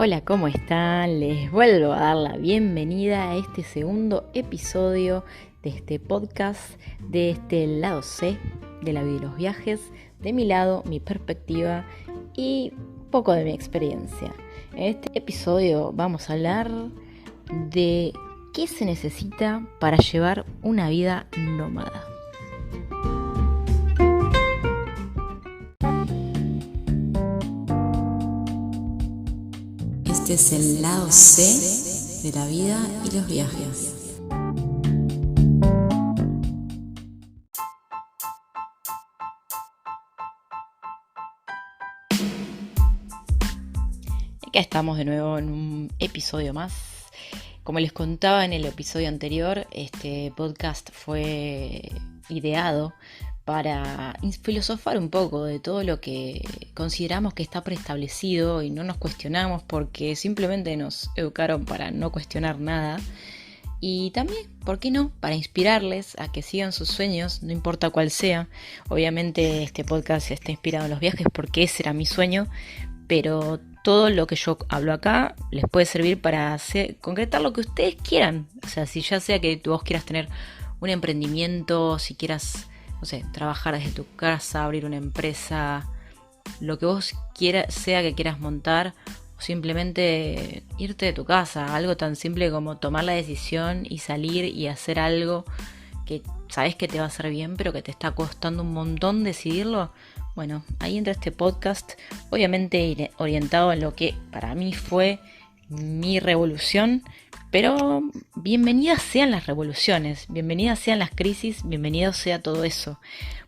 Hola, ¿cómo están? Les vuelvo a dar la bienvenida a este segundo episodio de este podcast, de este lado C de la vida y los viajes, de mi lado, mi perspectiva y un poco de mi experiencia. En este episodio vamos a hablar de qué se necesita para llevar una vida nómada. Este es el lado C de la vida y los viajes. Acá estamos de nuevo en un episodio más. Como les contaba en el episodio anterior, este podcast fue ideado para filosofar un poco de todo lo que consideramos que está preestablecido y no nos cuestionamos porque simplemente nos educaron para no cuestionar nada. Y también, ¿por qué no? Para inspirarles a que sigan sus sueños, no importa cuál sea. Obviamente este podcast está inspirado en los viajes porque ese era mi sueño, pero todo lo que yo hablo acá les puede servir para concretar lo que ustedes quieran. O sea, si ya sea que vos quieras tener un emprendimiento, si quieras, no sé, trabajar desde tu casa, abrir una empresa, lo que vos quieras, sea que quieras montar, o simplemente irte de tu casa, algo tan simple como tomar la decisión y salir y hacer algo que sabes que te va a hacer bien, pero que te está costando un montón decidirlo. Bueno, ahí entra este podcast, obviamente orientado en lo que para mí fue mi revolución, pero bienvenidas sean las revoluciones, bienvenidas sean las crisis, bienvenido sea todo eso.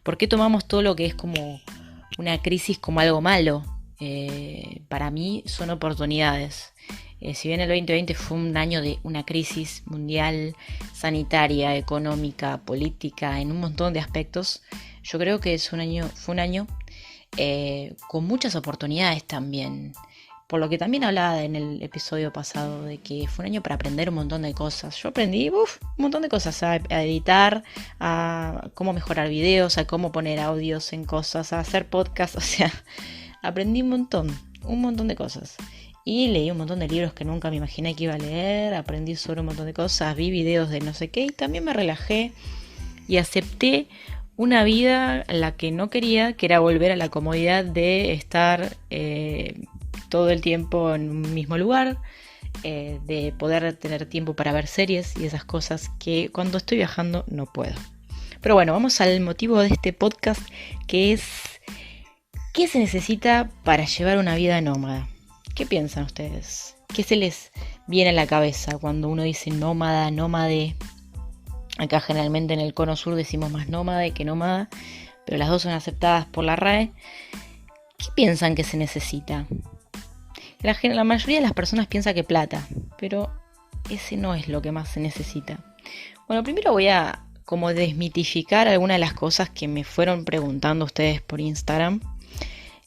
¿Por qué tomamos todo lo que es como una crisis como algo malo? Para mí son oportunidades. Si bien el 2020 fue un año de una crisis mundial, sanitaria, económica, política, en un montón de aspectos, yo creo que fue un año con muchas oportunidades también. Por lo que también hablaba en el episodio pasado de que fue un año para aprender un montón de cosas. Yo aprendí un montón de cosas, a editar, a cómo mejorar videos, a cómo poner audios en cosas, a hacer podcasts, o sea, aprendí un montón de cosas. Y leí un montón de libros que nunca me imaginé que iba a leer, aprendí sobre un montón de cosas, vi videos de no sé qué y también me relajé y acepté una vida en la que no quería, que era volver a la comodidad de estar todo el tiempo en un mismo lugar, de poder tener tiempo para ver series y esas cosas que cuando estoy viajando no puedo. Pero bueno, vamos al motivo de este podcast, que es ¿qué se necesita para llevar una vida nómada? ¿Qué piensan ustedes? ¿Qué se les viene a la cabeza cuando uno dice nómada, nómade? Acá generalmente en el cono sur decimos más nómade que nómada, pero las dos son aceptadas por la RAE. ¿Qué piensan que se necesita? La mayoría de las personas piensa que plata, pero ese no es lo que más se necesita. Bueno, primero voy a como desmitificar algunas de las cosas que me fueron preguntando ustedes por Instagram,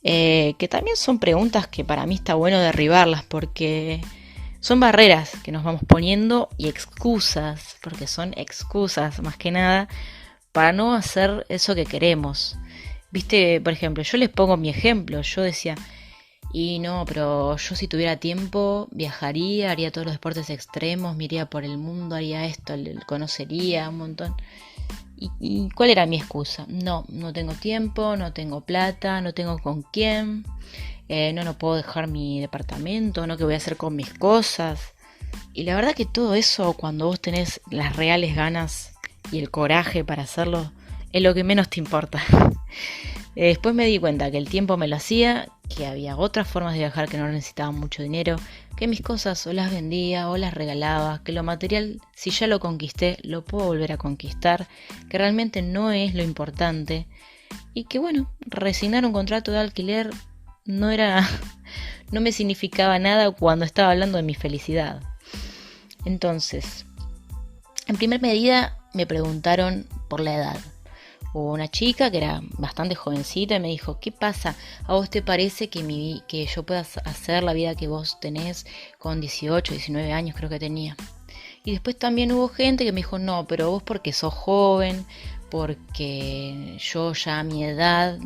que también son preguntas que para mí está bueno derribarlas porque son barreras que nos vamos poniendo y excusas, porque son excusas más que nada, para no hacer eso que queremos. Viste, por ejemplo, yo les pongo mi ejemplo, yo decía, y no, pero yo si tuviera tiempo viajaría, haría todos los deportes extremos, me iría por el mundo, haría esto, conocería un montón. ¿Y cuál era mi excusa? No tengo tiempo, no tengo plata, no tengo con quién, no puedo dejar mi departamento, no qué voy a hacer con mis cosas. Y la verdad que todo eso, cuando vos tenés las reales ganas y el coraje para hacerlo, es lo que menos te importa. Después me di cuenta que el tiempo me lo hacía, que había otras formas de viajar que no necesitaban mucho dinero, que mis cosas o las vendía o las regalaba, que lo material, si ya lo conquisté, lo puedo volver a conquistar, que realmente no es lo importante y que bueno, resignar un contrato de alquiler no me significaba nada cuando estaba hablando de mi felicidad. Entonces, en primera medida me preguntaron por la edad. Hubo una chica que era bastante jovencita y me dijo, ¿qué pasa? ¿A vos te parece que yo pueda hacer la vida que vos tenés con 18, 19 años creo que tenía? Y después también hubo gente que me dijo, no, pero vos porque sos joven, porque yo ya a mi edad,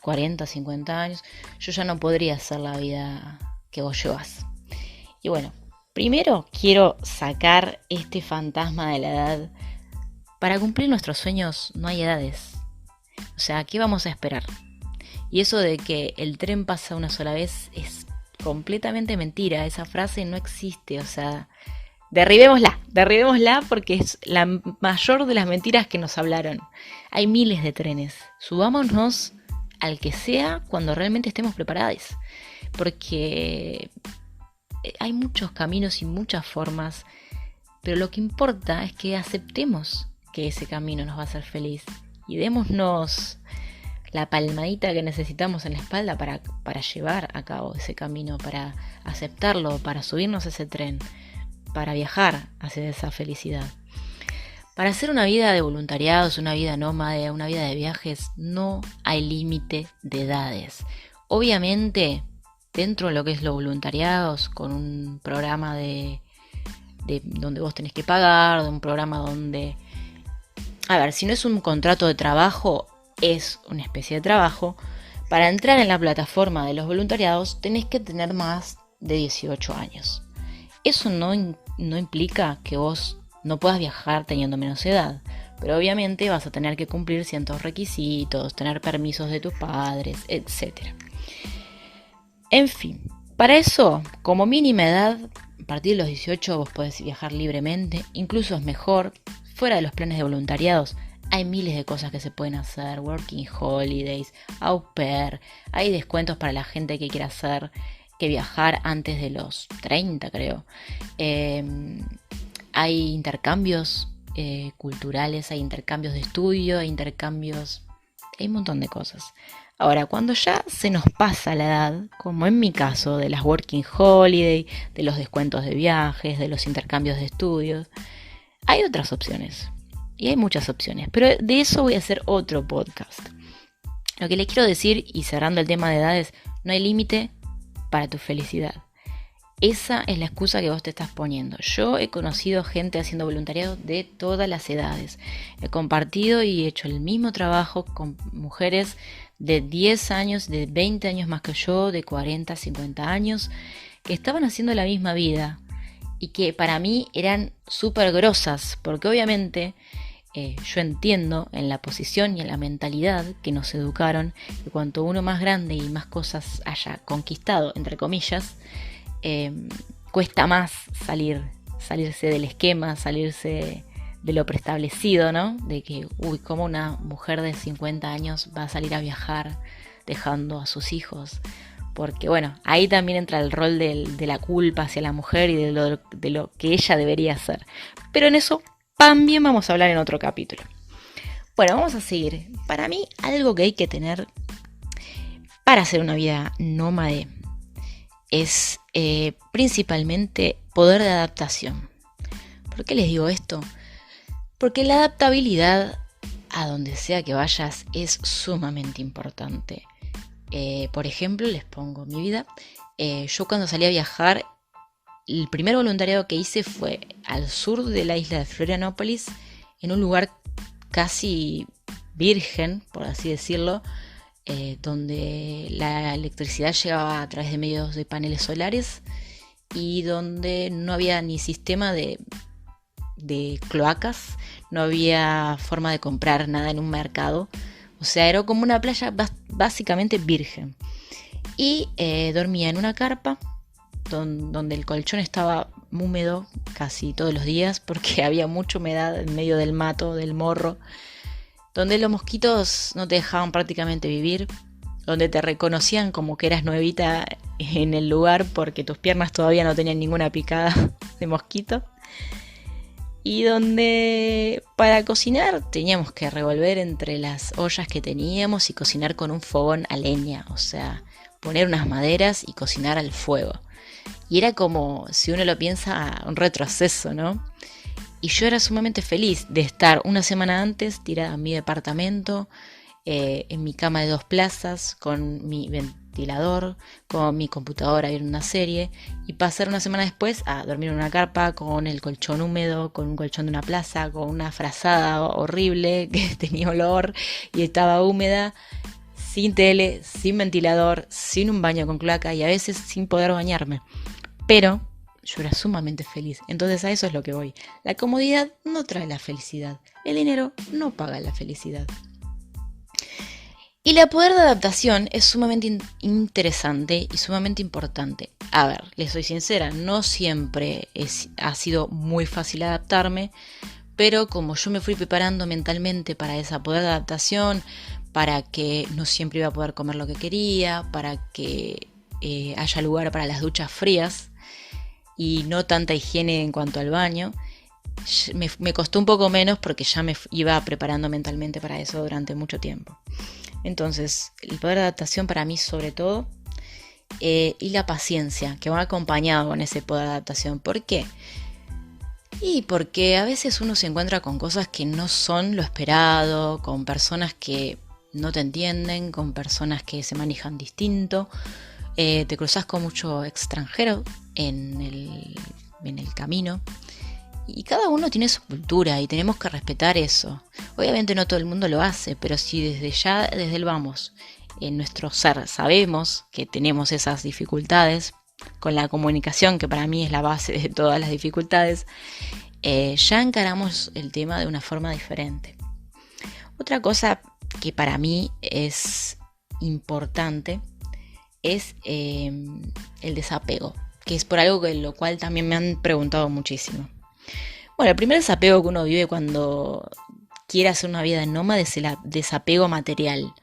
40, 50 años, yo ya no podría hacer la vida que vos llevas. Y bueno, primero quiero sacar este fantasma de la edad. Para cumplir nuestros sueños no hay edades. O sea, ¿qué vamos a esperar? Y eso de que el tren pasa una sola vez es completamente mentira. Esa frase no existe. O sea, derribémosla porque es la mayor de las mentiras que nos hablaron. Hay miles de trenes. Subámonos al que sea cuando realmente estemos preparados. Porque hay muchos caminos y muchas formas, pero lo que importa es que aceptemos que ese camino nos va a hacer feliz y démonos la palmadita que necesitamos en la espalda para llevar a cabo ese camino, para aceptarlo, para subirnos a ese tren, para viajar hacia esa felicidad. Para hacer una vida de voluntariados, una vida nómade, una vida de viajes, no hay límite de edades. Obviamente, dentro de lo que es los voluntariados, con un programa de donde vos tenés que pagar, de un programa donde... A ver, si no es un contrato de trabajo, es una especie de trabajo. Para entrar en la plataforma de los voluntariados tenés que tener más de 18 años. Eso no implica que vos no puedas viajar teniendo menos edad, pero obviamente vas a tener que cumplir ciertos requisitos, tener permisos de tus padres, etc. En fin, para eso, como mínima edad, a partir de los 18 vos podés viajar libremente, incluso es mejor. Fuera de los planes de voluntariados hay miles de cosas que se pueden hacer, working holidays, au pair, hay descuentos para la gente que quiera hacer, que viajar antes de los 30 creo. Hay intercambios culturales, hay intercambios de estudio, hay un montón de cosas. Ahora, cuando ya se nos pasa la edad, como en mi caso, de las working holiday, de los descuentos de viajes, de los intercambios de estudios, hay otras opciones. Y hay muchas opciones, pero de eso voy a hacer otro podcast. Lo que les quiero decir, y cerrando el tema de edades, no hay límite para tu felicidad. Esa es la excusa que vos te estás poniendo. Yo he conocido gente haciendo voluntariado de todas las edades. He compartido y hecho el mismo trabajo con mujeres de 10 años, de 20 años más que yo, de 40, 50 años, que estaban haciendo la misma vida y que para mí eran súper grosas, porque obviamente yo entiendo en la posición y en la mentalidad que nos educaron que cuanto uno más grande y más cosas haya conquistado, entre comillas, cuesta más salirse del esquema, salirse de lo preestablecido, ¿no? De que, ¿cómo una mujer de 50 años va a salir a viajar dejando a sus hijos? Porque, bueno, ahí también entra el rol de la culpa hacia la mujer y de lo que ella debería hacer. Pero en eso también vamos a hablar en otro capítulo. Bueno, vamos a seguir. Para mí, algo que hay que tener para hacer una vida nómade es principalmente poder de adaptación. ¿Por qué les digo esto? Porque la adaptabilidad a donde sea que vayas es sumamente importante. Por ejemplo, les pongo mi vida. Yo cuando salí a viajar, el primer voluntariado que hice fue al sur de la isla de Florianópolis, en un lugar casi virgen, por así decirlo, donde la electricidad llegaba a través de medios de paneles solares y donde no había ni sistema de cloacas, no había forma de comprar nada en un mercado. O sea, era como una playa básicamente virgen. Y dormía en una carpa donde el colchón estaba húmedo casi todos los días porque había mucha humedad en medio del mato, del morro, donde los mosquitos no te dejaban prácticamente vivir, donde te reconocían como que eras nuevita en el lugar porque tus piernas todavía no tenían ninguna picada de mosquito. Y donde para cocinar teníamos que revolver entre las ollas que teníamos y cocinar con un fogón a leña, o sea, poner unas maderas y cocinar al fuego. Y era como, si uno lo piensa, un retroceso, ¿no? Y yo era sumamente feliz de estar una semana antes tirada en mi departamento, en mi cama de 2 plazas, con mi ventilador, con mi computadora viendo una serie, y pasar una semana después a dormir en una carpa con el colchón húmedo, con un colchón de una plaza, con una frazada horrible que tenía olor y estaba húmeda, sin tele, sin ventilador, sin un baño con cloaca y a veces sin poder bañarme. Pero yo era sumamente feliz. Entonces a eso es lo que voy. La comodidad no trae la felicidad. El dinero no paga la felicidad. Y la poder de adaptación es sumamente interesante y sumamente importante. A ver, les soy sincera, no siempre ha sido muy fácil adaptarme, pero como yo me fui preparando mentalmente para esa poder de adaptación, para que no siempre iba a poder comer lo que quería, para que haya lugar para las duchas frías y no tanta higiene en cuanto al baño, me costó un poco menos porque ya me iba preparando mentalmente para eso durante mucho tiempo. Entonces, el poder de adaptación para mí sobre todo, y la paciencia que va acompañado con ese poder de adaptación. ¿Por qué? Y porque a veces uno se encuentra con cosas que no son lo esperado, con personas que no te entienden, con personas que se manejan distinto. Te cruzas con mucho extranjero en el camino. Y cada uno tiene su cultura y tenemos que respetar eso. Obviamente no todo el mundo lo hace, pero si desde el vamos, en nuestro ser, sabemos que tenemos esas dificultades, con la comunicación, que para mí es la base de todas las dificultades, ya encaramos el tema de una forma diferente. Otra cosa que para mí es importante es el desapego, que es por algo que lo cual también me han preguntado muchísimo. Bueno, el primer desapego que uno vive cuando quiere hacer una vida nómada es el desapego material.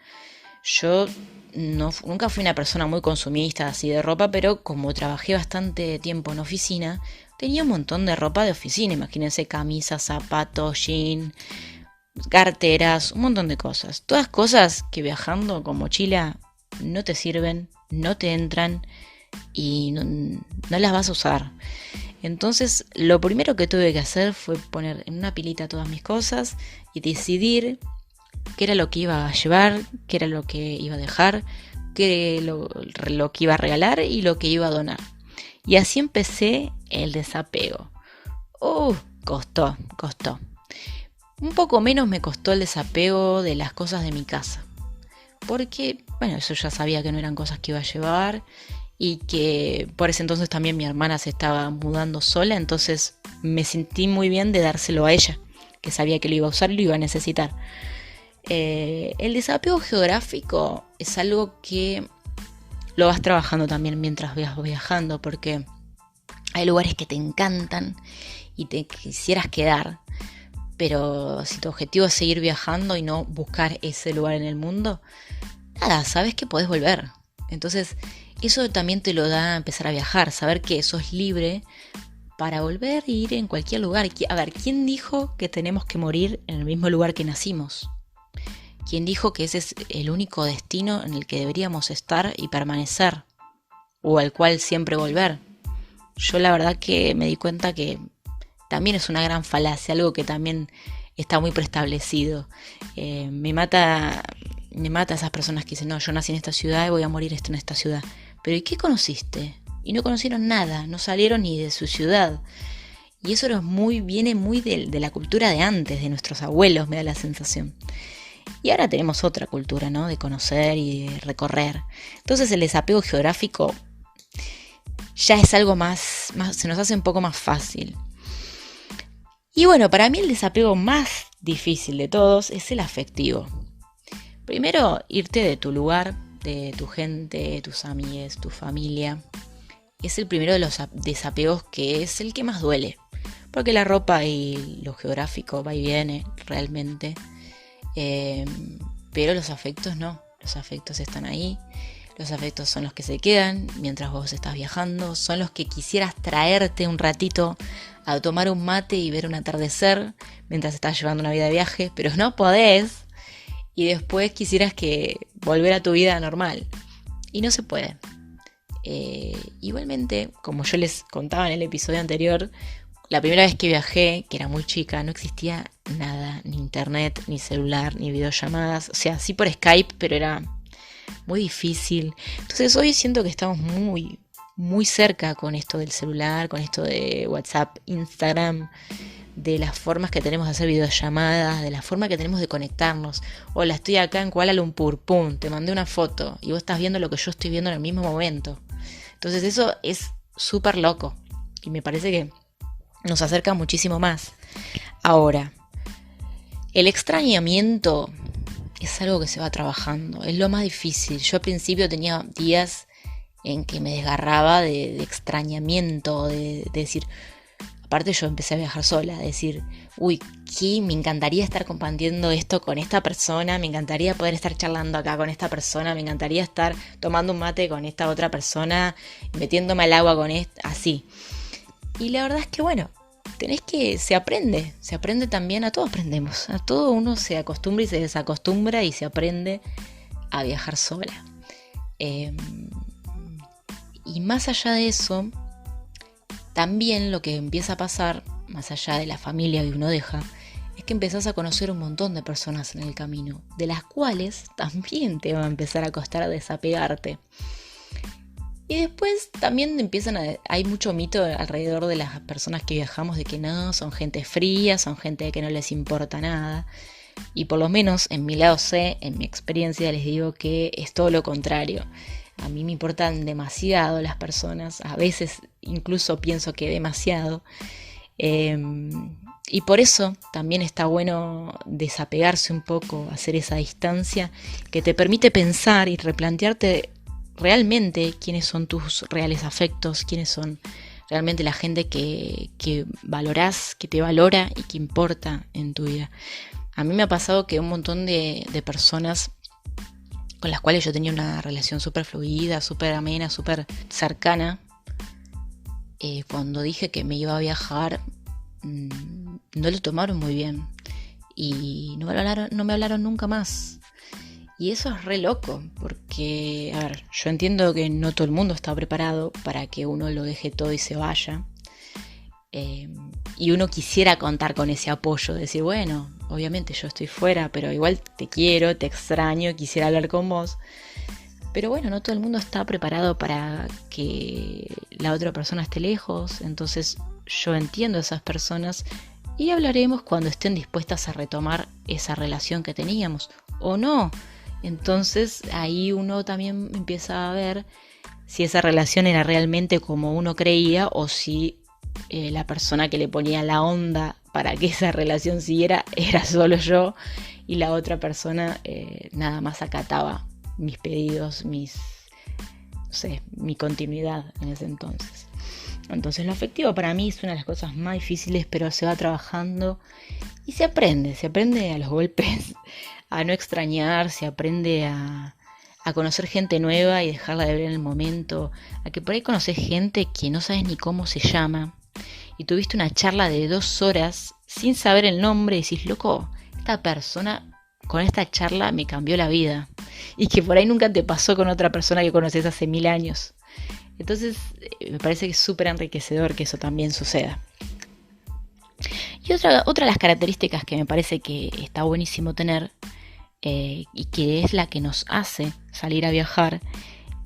Yo nunca fui una persona muy consumista así de ropa, pero como trabajé bastante tiempo en oficina, tenía un montón de ropa de oficina. Imagínense camisas, zapatos, jeans, carteras, un montón de cosas. Todas cosas que viajando con mochila no te sirven, no te entran y no las vas a usar. Entonces lo primero que tuve que hacer fue poner en una pilita todas mis cosas y decidir qué era lo que iba a llevar, qué era lo que iba a dejar, qué era lo que iba a regalar y lo que iba a donar. Y así empecé el desapego. Costó. Un poco menos me costó el desapego de las cosas de mi casa. Porque, bueno, eso ya sabía que no eran cosas que iba a llevar y que por ese entonces también mi hermana se estaba mudando sola, entonces me sentí muy bien de dárselo a ella, que sabía que lo iba a usar y lo iba a necesitar. El desapego geográfico es algo que lo vas trabajando también mientras vas viajando, porque hay lugares que te encantan y te quisieras quedar, pero si tu objetivo es seguir viajando y no buscar ese lugar en el mundo, nada, sabes que podés volver. Entonces eso también te lo da a empezar a viajar, saber que sos libre para volver e ir en cualquier lugar. A ver, ¿quién dijo que tenemos que morir en el mismo lugar que nacimos? ¿Quién dijo que ese es el único destino en el que deberíamos estar y permanecer? O al cual siempre volver. Yo la verdad que me di cuenta que también es una gran falacia, algo que también está muy preestablecido. Me mata esas personas que dicen, no, yo nací en esta ciudad y voy a morir en esta ciudad. Pero ¿y qué conociste? Y no conocieron nada, no salieron ni de su ciudad. Y eso viene muy de la cultura de antes, de nuestros abuelos, me da la sensación. Y ahora tenemos otra cultura, ¿no? De conocer y de recorrer. Entonces el desapego geográfico ya es algo más, se nos hace un poco más fácil. Y bueno, para mí el desapego más difícil de todos es el afectivo. Primero, irte de tu lugar, de tu gente, tus amigos, tu familia. Es el primero de los desapegos que es el que más duele. Porque la ropa y lo geográfico va y viene realmente. Pero los afectos no. Los afectos están ahí. Los afectos son los que se quedan mientras vos estás viajando. Son los que quisieras traerte un ratito a tomar un mate y ver un atardecer mientras estás llevando una vida de viaje. Pero no podés. Y después quisieras que volver a tu vida normal. Y no se puede. Igualmente, como yo les contaba en el episodio anterior, la primera vez que viajé, que era muy chica, no existía nada, ni internet, ni celular, ni videollamadas. O sea, sí por Skype, pero era muy difícil. Entonces hoy siento que estamos muy, muy cerca con esto del celular, con esto de WhatsApp, Instagram, de las formas que tenemos de hacer videollamadas, de la forma que tenemos de conectarnos. Hola, estoy acá en Kuala Lumpur, pum, te mandé una foto y vos estás viendo lo que yo estoy viendo en el mismo momento. Entonces eso es súper loco. y me parece que nos acerca muchísimo más. Ahora, el extrañamiento es algo que se va trabajando, es lo más difícil. Yo al principio tenía días en que me desgarraba de extrañamiento, de decir, aparte yo empecé a viajar sola, de decir, uy, ¿qué? Me encantaría estar compartiendo esto con esta persona, me encantaría poder estar charlando acá con esta persona, me encantaría estar tomando un mate con esta otra persona, metiéndome al agua con esta, así. Y la verdad es que bueno, se aprende también, a todos aprendemos, a todo uno se acostumbra y se desacostumbra y se aprende a viajar sola. Y más allá de eso, también lo que empieza a pasar, más allá de la familia que uno deja, es que empezás a conocer un montón de personas en el camino, de las cuales también te va a empezar a costar desapegarte. Y después también hay mucho mito alrededor de las personas que viajamos de que no, son gente fría, son gente que no les importa nada. Y por lo menos en mi lado C, en mi experiencia, les digo que es todo lo contrario. A mí me importan demasiado las personas, a veces incluso pienso que demasiado. Y por eso también está bueno desapegarse un poco, hacer esa distancia que te permite pensar y replantearte realmente quiénes son tus reales afectos, quiénes son realmente la gente que valorás, que te valora y que importa en tu vida. A mí me ha pasado que un montón de personas con las cuales yo tenía una relación súper fluida, súper amena, súper cercana, cuando dije que me iba a viajar, no lo tomaron muy bien y no me hablaron nunca más. Y eso es re loco, porque, a ver, yo entiendo que no todo el mundo está preparado para que uno lo deje todo y se vaya. Y uno quisiera contar con ese apoyo, decir, bueno, obviamente yo estoy fuera, pero igual te quiero, te extraño, quisiera hablar con vos. Pero bueno, no todo el mundo está preparado para que la otra persona esté lejos, entonces yo entiendo a esas personas y hablaremos cuando estén dispuestas a retomar esa relación que teníamos, o no. Entonces ahí uno también empieza a ver si esa relación era realmente como uno creía o si la persona que le ponía la onda para que esa relación siguiera era solo yo y la otra persona nada más acataba mis pedidos, mi continuidad en ese entonces. Entonces lo afectivo para mí es una de las cosas más difíciles, pero se va trabajando y se aprende a los golpes, a no extrañar, se aprende a conocer gente nueva y dejarla de ver en el momento, a que por ahí conoces gente que no sabes ni cómo se llama y tuviste una charla de 2 horas sin saber el nombre y decís, loco, esta persona con esta charla me cambió la vida, y que por ahí nunca te pasó con otra persona que conoces hace 1000 años. Entonces me parece que es súper enriquecedor que eso también suceda. Y otra de las características que me parece que está buenísimo tener, y que es la que nos hace salir a viajar,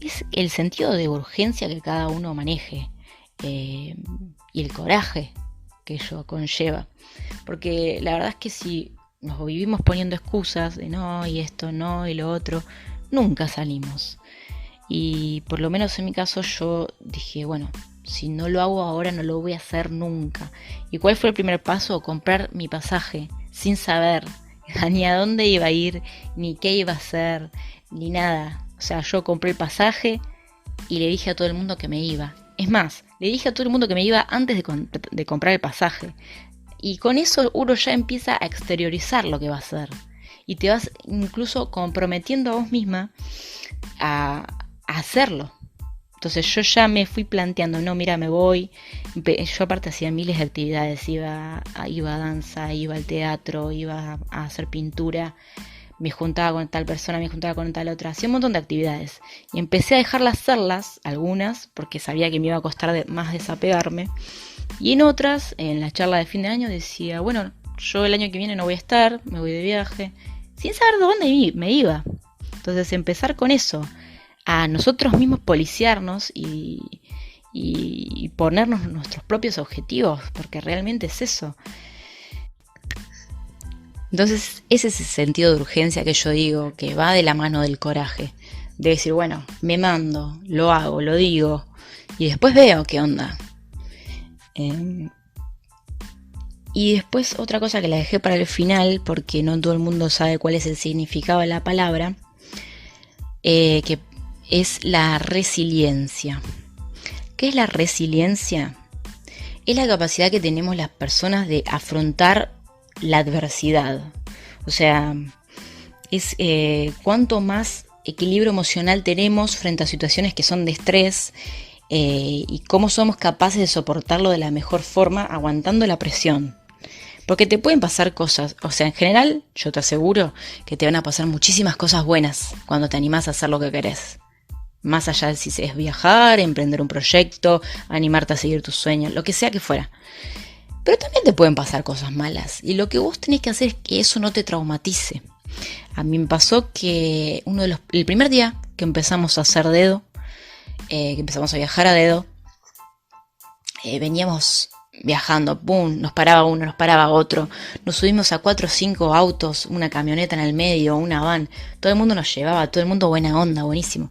es el sentido de urgencia que cada uno maneje, y el coraje que ello conlleva. Porque la verdad es que si nos vivimos poniendo excusas de no, y esto no, y lo otro, nunca salimos. Y por lo menos en mi caso yo dije, bueno, si no lo hago ahora no lo voy a hacer nunca. ¿Y cuál fue el primer paso? Comprar mi pasaje sin saber ni a dónde iba a ir, ni qué iba a hacer, ni nada. O sea, yo compré el pasaje y le dije a todo el mundo que me iba. Es más, le dije a todo el mundo que me iba antes de comprar el pasaje. Y con eso uno ya empieza a exteriorizar lo que va a hacer. Y te vas incluso comprometiendo a vos misma a hacerlo. Entonces yo ya me fui planteando, no, mira, me voy. Yo aparte hacía miles de actividades, iba a danza, iba al teatro, iba a hacer pintura, me juntaba con tal persona, me juntaba con tal otra, hacía un montón de actividades. Y empecé a dejarlas hacerlas, algunas, porque sabía que me iba a costar más desapegarme. Y en otras, en la charla de fin de año, decía, bueno, yo el año que viene no voy a estar, me voy de viaje, sin saber de dónde me iba. Entonces empezar con eso, a nosotros mismos policiarnos y ponernos nuestros propios objetivos, porque realmente es eso. Entonces es ese sentido de urgencia que yo digo, que va de la mano del coraje, de decir, bueno, me mando, lo hago, lo digo, y después veo qué onda. Y después otra cosa que la dejé para el final, porque no todo el mundo sabe cuál es el significado de la palabra, que es la resiliencia. ¿Qué es la resiliencia? Es la capacidad que tenemos las personas de afrontar la adversidad. O sea, es cuánto más equilibrio emocional tenemos frente a situaciones que son de estrés, y cómo somos capaces de soportarlo de la mejor forma, aguantando la presión. Porque te pueden pasar cosas, o sea, en general, yo te aseguro que te van a pasar muchísimas cosas buenas cuando te animás a hacer lo que querés. Más allá de si es viajar, emprender un proyecto, animarte a seguir tus sueños, lo que sea que fuera. Pero también te pueden pasar cosas malas. Y lo que vos tenés que hacer es que eso no te traumatice. A mí me pasó que el primer día que empezamos a hacer dedo, que empezamos a viajar a dedo, veníamos viajando, ¡pum!, nos paraba uno, nos paraba otro, nos subimos a 4 o 5 autos, una camioneta en el medio, una van, todo el mundo nos llevaba, todo el mundo buena onda, buenísimo.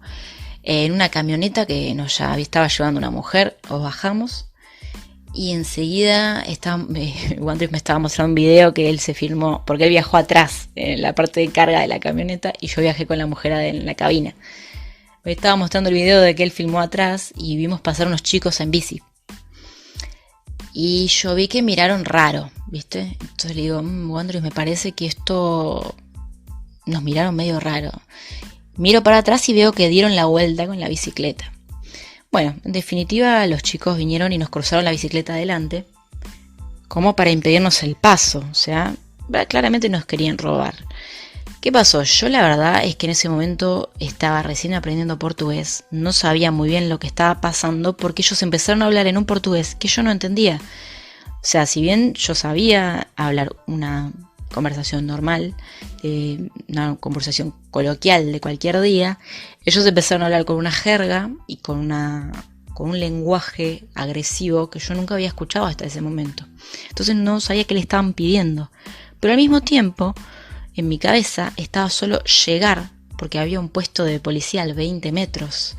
En una camioneta que nos ya estaba llevando una mujer, os bajamos y enseguida Wandris me estaba mostrando un video que él se filmó, porque él viajó atrás, en la parte de carga de la camioneta, y yo viajé con la mujer en la cabina. Me estaba mostrando el video de que él filmó atrás y vimos pasar unos chicos en bici. Y yo vi que miraron raro, ¿viste? Entonces le digo, Wandris, me parece que esto nos miraron medio raro. Miro para atrás y veo que dieron la vuelta con la bicicleta. Bueno, en definitiva, los chicos vinieron y nos cruzaron la bicicleta adelante, como para impedirnos el paso. O sea, claramente nos querían robar. ¿Qué pasó? Yo la verdad es que en ese momento estaba recién aprendiendo portugués. No sabía muy bien lo que estaba pasando porque ellos empezaron a hablar en un portugués que yo no entendía. O sea, si bien yo sabía hablar una conversación normal, una conversación coloquial de cualquier día, ellos empezaron a hablar con una jerga y con un lenguaje agresivo que yo nunca había escuchado hasta ese momento. Entonces no sabía qué le estaban pidiendo. Pero al mismo tiempo, en mi cabeza estaba solo llegar, porque había un puesto de policía a 20 metros.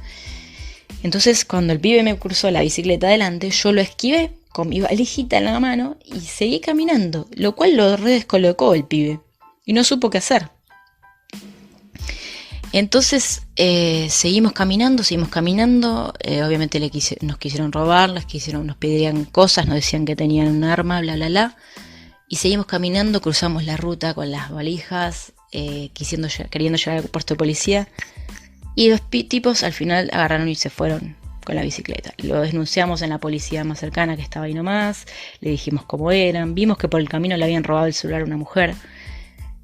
Entonces cuando el pibe me cruzó la bicicleta adelante, yo lo esquivé con mi valijita en la mano y seguí caminando, lo cual lo redescolocó el pibe y no supo qué hacer. Entonces seguimos caminando, obviamente nos quisieron robar, nos pedían cosas, nos decían que tenían un arma, bla bla bla, y seguimos caminando, cruzamos la ruta con las valijas, queriendo llegar al puesto de policía, y los tipos al final agarraron y se fueron con la bicicleta. Lo denunciamos en la policía más cercana que estaba ahí nomás, le dijimos cómo eran, vimos que por el camino le habían robado el celular a una mujer.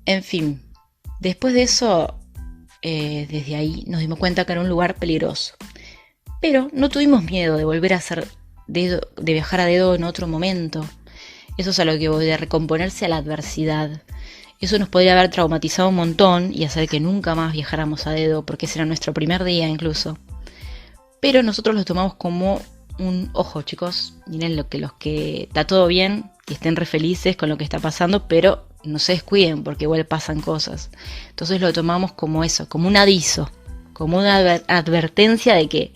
En fin, después de eso, desde ahí nos dimos cuenta que era un lugar peligroso. Pero no tuvimos miedo de volver a hacer dedo, de viajar a dedo en otro momento. Eso es a lo que voy, de recomponerse a la adversidad. Eso nos podría haber traumatizado un montón y hacer que nunca más viajáramos a dedo, porque ese era nuestro primer día incluso. Pero nosotros lo tomamos como un ojo, chicos, miren los que está todo bien, que estén re felices con lo que está pasando, pero no se descuiden porque igual pasan cosas. Entonces lo tomamos como eso, como un aviso, como una advertencia de que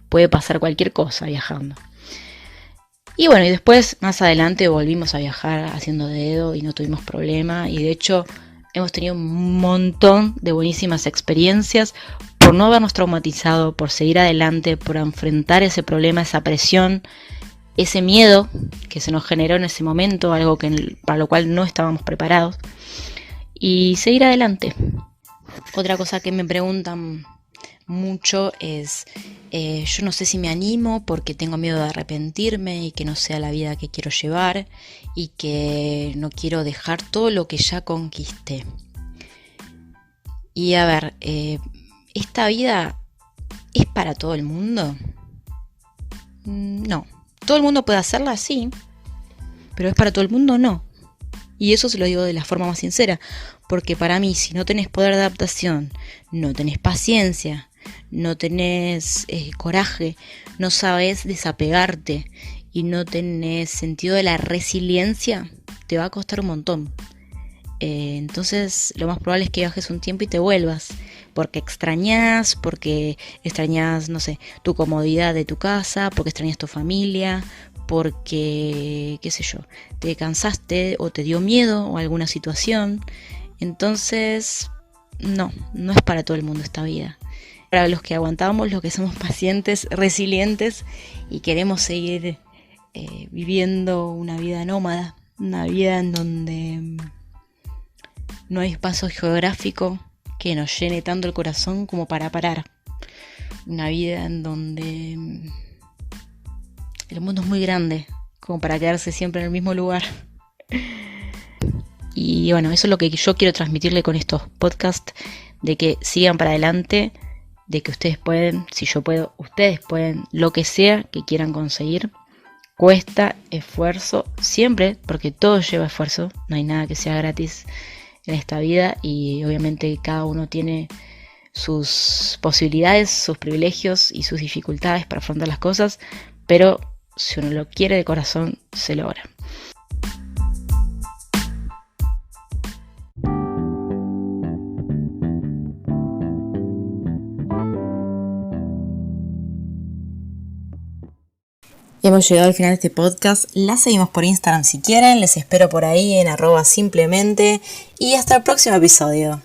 puede pasar cualquier cosa viajando. Y bueno, y después más adelante volvimos a viajar haciendo dedo y no tuvimos problema, y de hecho hemos tenido un montón de buenísimas experiencias por no habernos traumatizado, por seguir adelante, por enfrentar ese problema, esa presión, ese miedo que se nos generó en ese momento, algo para lo cual no estábamos preparados, y seguir adelante. Otra cosa que me preguntan mucho es, yo no sé si me animo porque tengo miedo de arrepentirme y que no sea la vida que quiero llevar y que no quiero dejar todo lo que ya conquisté. Y a ver, ¿esta vida es para todo el mundo? No. ¿Todo el mundo puede hacerla? Sí. Pero ¿es para todo el mundo? No. Y eso se lo digo de la forma más sincera. Porque para mí, si no tenés poder de adaptación, no tenés paciencia, no tenés coraje, no sabes desapegarte y no tenés sentido de la resiliencia, te va a costar un montón. Entonces lo más probable es que viajes un tiempo y te vuelvas, porque extrañas, no sé, tu comodidad de tu casa, porque extrañas tu familia, porque, qué sé yo, te cansaste o te dio miedo o alguna situación. Entonces, no es para todo el mundo esta vida. Para los que aguantamos, los que somos pacientes, resilientes y queremos seguir viviendo una vida nómada, una vida en donde no hay espacio geográfico que nos llene tanto el corazón como para parar. Una vida en donde el mundo es muy grande como para quedarse siempre en el mismo lugar. Y bueno, eso es lo que yo quiero transmitirle con estos podcasts, de que sigan para adelante, de que ustedes pueden, si yo puedo, ustedes pueden, lo que sea que quieran conseguir. Cuesta esfuerzo, siempre, porque todo lleva esfuerzo, no hay nada que sea gratis en esta vida y obviamente cada uno tiene sus posibilidades, sus privilegios y sus dificultades para afrontar las cosas, pero si uno lo quiere de corazón, se logra. Hemos llegado al final de este podcast. La seguimos por Instagram si quieren. Les espero por ahí en @simplemente. Y hasta el próximo episodio.